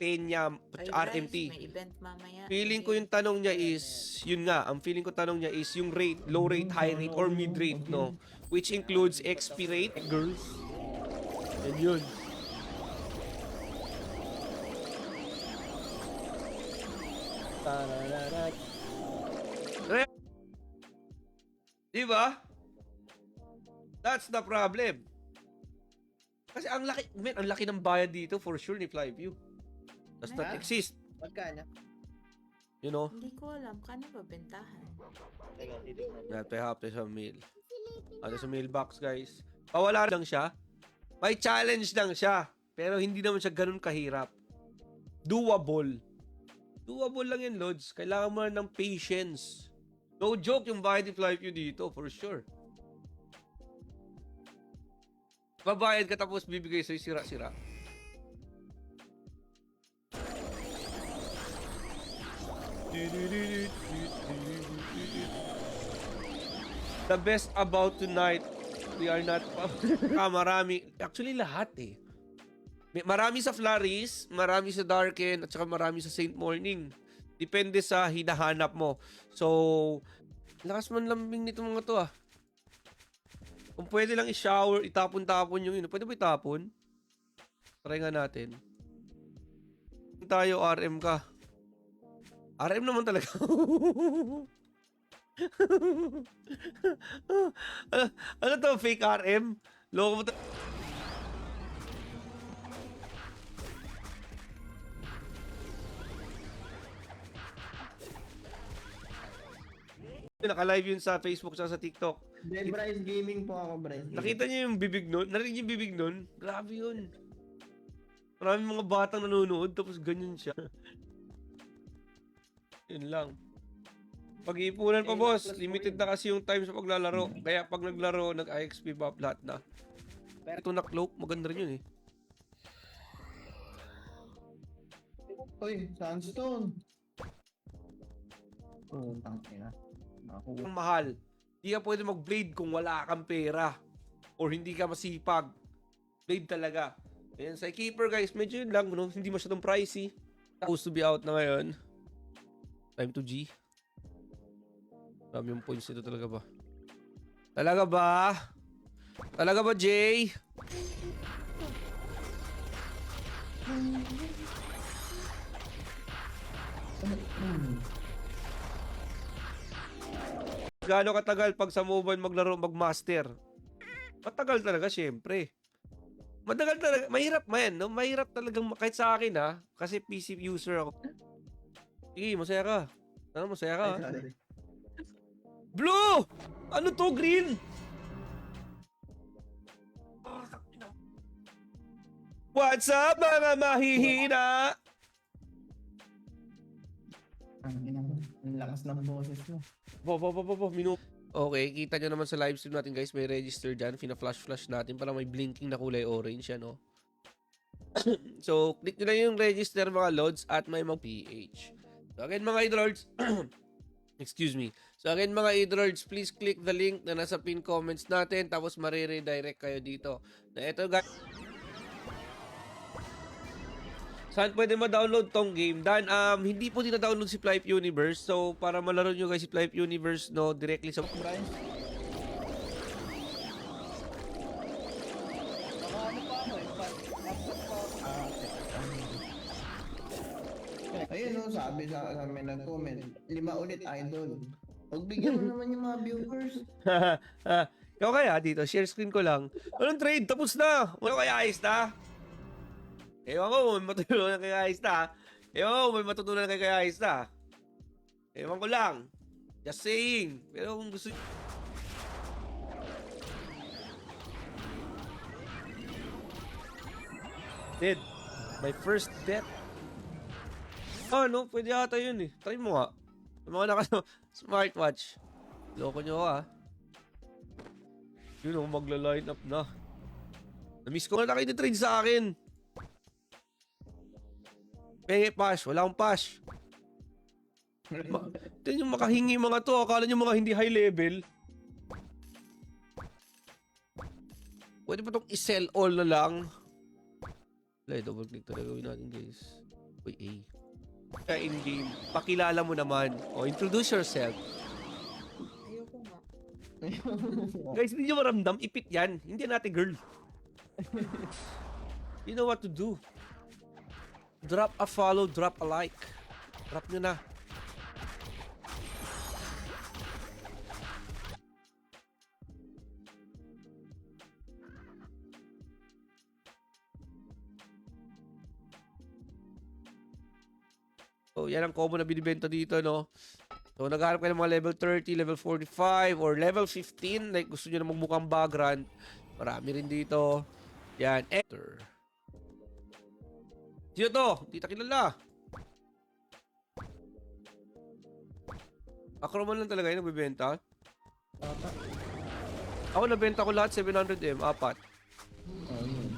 Peña, Ay, RMT. guys, may event mamaya. Feeling ko yung tanong niya is, yun nga, ang feeling ko tanong niya is yung rate, low rate, high rate, or mid rate, no? Which includes XP rate, girls. And yun. Diba? That's the problem. Kasi ang laki, man, ang laki ng bayad dito for sure ni Flyview. Does not exist. Magkano? You know? Hindi ko alam. Kano ba bentahan? Teka, titignan. Napahape sa mail. Ano sa mailbox, guys? Pawala lang siya. May challenge lang siya. Pero hindi naman siya ganun kahirap. Doable. Doable lang yan, Lods. Kailangan mo lang ng patience. No joke yung bayad ni Flyview dito, for sure. Babayad ka tapos bibigay sa'yo sira-sira. The best about tonight, we are not... marami. Actually, lahat eh. Marami sa Flaris, marami sa Darken, at saka marami sa Saint Morning. Depende sa hinahanap mo. So, lakas man lambing nito mga to ah. Kung pwede lang i-shower, itapon-tapon yung yun. Pwede ba itapon? Try nga natin. Tayo, RM ka. RM naman talaga. ano to? Fake RM? Loko mo to. Naka-live yun sa Facebook sa TikTok. Dead Bryce Gaming po ako, Bryce. Nakita niyo yung bibig nun? Narinig niyo yung bibig nun? Grabe yun. Maraming mga batang nanonood tapos ganyan siya. Yun lang. Pag-iipunan pa, boss. Limited na kasi yung time sa paglalaro. Kaya pag naglaro, nag-IXP buff lahat na. Ito na cloak, maganda rin yun eh. Uy, sandstone. Oh, tangina. Ang mahal. Hindi ka pwede mag-blade kung wala kang pera. Or hindi ka masipag. Blade talaga. Ayan, sa keeper guys, medyo yun lang. No? Hindi masyadong pricey. Supposed to be out na ngayon. Time to G. Dami yung points nito talaga ba? Talaga ba? Talaga ba, Jay? Gaano katagal pag sa mobile maglaro mag-master? Matagal talaga, syempre. Matagal talaga. Mahirap man, no? Mahirap talagang kahit sa akin, ha? Kasi PC user ako. Sige, masaya ka. Ano, masaya ka, ha? Sorry. Blue! Ano to, green? What's up, mga mahihina? Ang lakas ng boses mo. Okay, kita nyo naman sa live stream natin guys, may register dyan. Fina-flash-flash natin para may blinking na kulay orange yan, no? So, click nyo lang yung register mga loads at may mag-PH. So again mga idolords, excuse me. So again mga idolords, please click the link na nasa pin comments natin tapos mariredirect kayo dito. Na ito guys, saan pwede ma-download tong game? Dan, hindi po dina-download si Flype Universe. So, para malaro nyo guys si Flype Universe, no, directly sa... Bryce? Ano pa ako eh? Ayun no, sabi sa amin nag-comment, 5 ulit idol. Pagbigyan mo naman yung mga viewers. Ikaw kaya dito, share screen ko lang. Anong trade? Tapos na! Wala kaya ayos na? Ewan ko, may matutunan kay ayos na. Ewan ko, may matutunan kay ayos na. Ewan ko lang. Just saying. Pero kung gusto... Dead. My first death. No, pwede ata yun eh. Try mo nga. Yung mga naka-smartwatch. Loko nyo ha. Yun o, magla-line up na. Na-miss ko na kayo trade sa akin. Penge pash. Wala akong pash. Ito yung makahingi mga to. Akala nyo mga hindi high level. Pwede pa itong i-sell all na lang. Wala, double click talaga gawin natin guys. Uy, in-game. Pakilala mo naman. O, introduce yourself. Ayoko nga. Guys, hindi nyo maramdam. Ipit yan. Hindi natin girl. You know what to do. Drop a follow, drop a like. Drop nyo na. So, yan ang combo na binibenta dito, no? So, naghahanap kayo ng mga level 30, level 45, or level 15. Like, gusto nyo na magmukhang background. Marami rin dito. Yan. Enter. Sino to? Hindi ta kilala. Acroman lang talaga yun nagbibenta. Ako nabenta ko lahat 700M, 4. Ayun.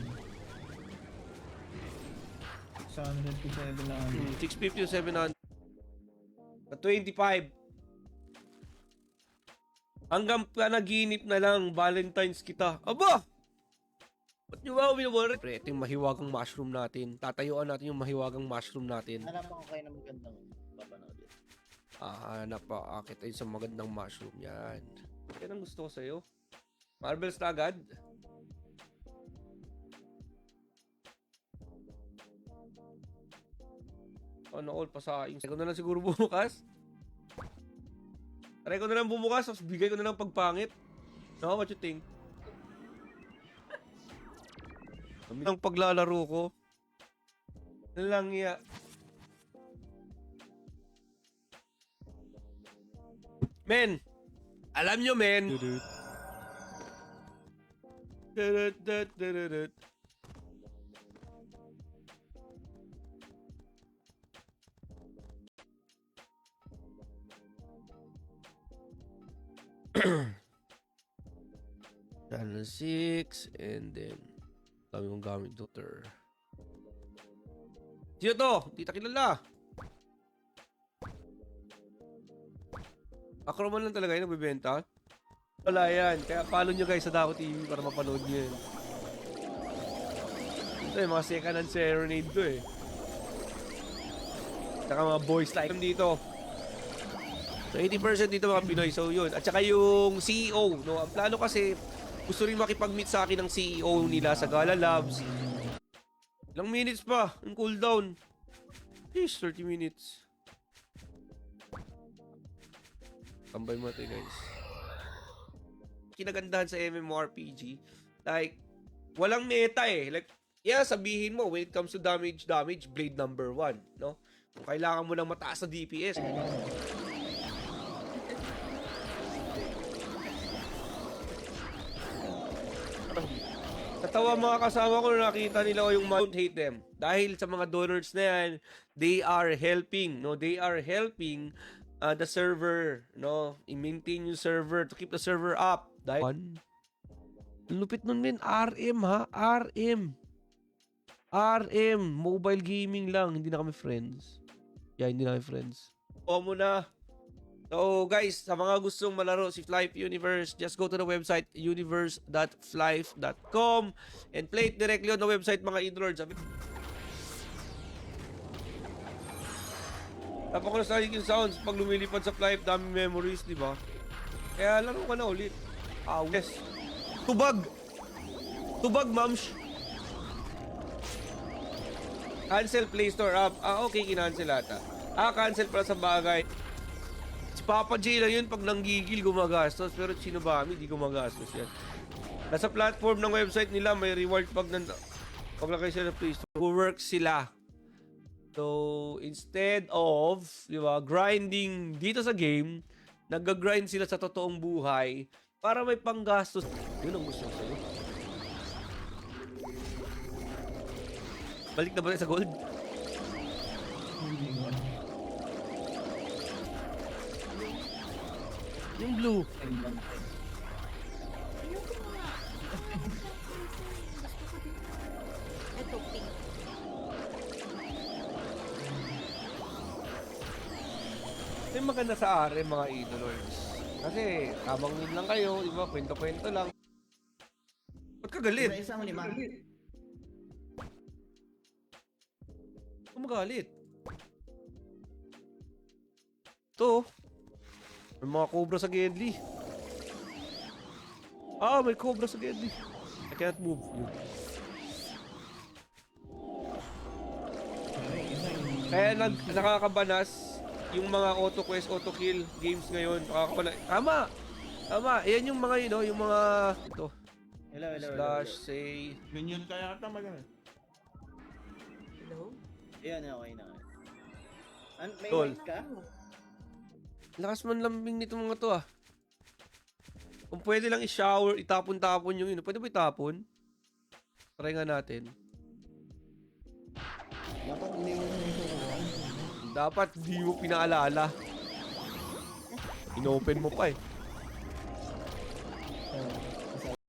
657 lang. 650 o 700. 25. Hanggang panaginip na lang, Valentine's kita. Aba! Ba't nyo ba binabalik? Pre, ito yung mahiwagang mushroom natin. Tatayuan natin yung mahiwagang mushroom natin. Hanapan ko kayo ng magandang papanoodin. Hanap pa. Akit tayo sa magandang mushroom. Yan. Yan ang gusto ko sa'yo. Marbles na agad. Ano all pasaing. Try ko na lang siguro bumukas. Try ko na lang bumukas. Tapos bigay ko na lang pagpangit. No, what you think? Ang paglalaro ko. Nalang iya. Men! Alam nyo, men! Channel 6 and then dami kong gamit doctor. Sino to? Di ta kilala. Acroman lang talaga yun nagbibenta. Wala yan. Kaya follow nyo guys sa Dako TV para mapanood nyo yun. Ito eh, mga second hand serenade to eh. Saka mga boys like dito. So 80% dito mga Pinoy. So yun. At saka yung CEO. No? Ang plano kasi gusto rin makipag-meet sa akin ng CEO nila sa Gala Labs. Ilang minutes pa ang cooldown. Please, 30 minutes. Tambay mo natin guys. Kinagandahan sa MMORPG, like, walang meta eh. Like, yeah, sabihin mo, when it comes to damage, Blade number 1, no? Kung kailangan mo lang mataas na DPS. Natawa mga kasama ko na nakita nila yung don't hate them. Dahil sa mga donors na yan, they are helping, no? They are helping the server, no? I-maintain yung server to keep the server up. Dahil lupit nun men, RM ha? RM. Mobile gaming lang. Hindi na kami friends. Yeah, hindi na kami friends. O muna. So guys, sa mga gustong malaro si Flife Universe, just go to the website universe.flife.com and play it directly on the website mga idlords. Napaka-nostalgic yung sounds pag lumilipad sa Flife, daming memories, di ba? Kaya laro ka na ulit. Yes. Tubag, mams. Cancel Play Store app. Okay, kinancel ata. Cancel pala sa bagay. Si Papa J lang yun pag nanggigil gumagastos. Pero sino ba kami? Di gumagastos yan. Nasa platform ng website nila, may reward pag paglagay sila sa Play Store. Work sila. So, instead of, di ba, grinding dito sa game, nag-grind sila sa totoong buhay para may panggastos. Yun ang gusto ko sa'yo. Balik na ba tayo sa gold? Yung blue. Ayoko nga. Gusto ko din. Ito, pink. May maganda sa RM mga idolords. Kasi habang win lang kayo, iba, kwento-kwento lang. Ba't ka galit? Isang lima. magalit. Ito. May mga cobra sa Gedli. Ah, may cobra sa Gedli. I can't move. Kaya nakakabanas yung mga auto quest, auto kill games ngayon. Nakakabanas. Tama! Tama! Ayan yung mga yun, yung mga ito. Hello. Slash, say. Ganyan kaya ata magalit. Hello? Ayan, okay na. May Tol. white ka? Lakas man lambing nito mga to ah. Kung pwede lang i-shower, itapon-tapon yung yun. Pwede ba itapon? Try nga natin. Dapat hindi mo na ito kuha. Dapat di mo pinaalala. Inopen mo pa eh.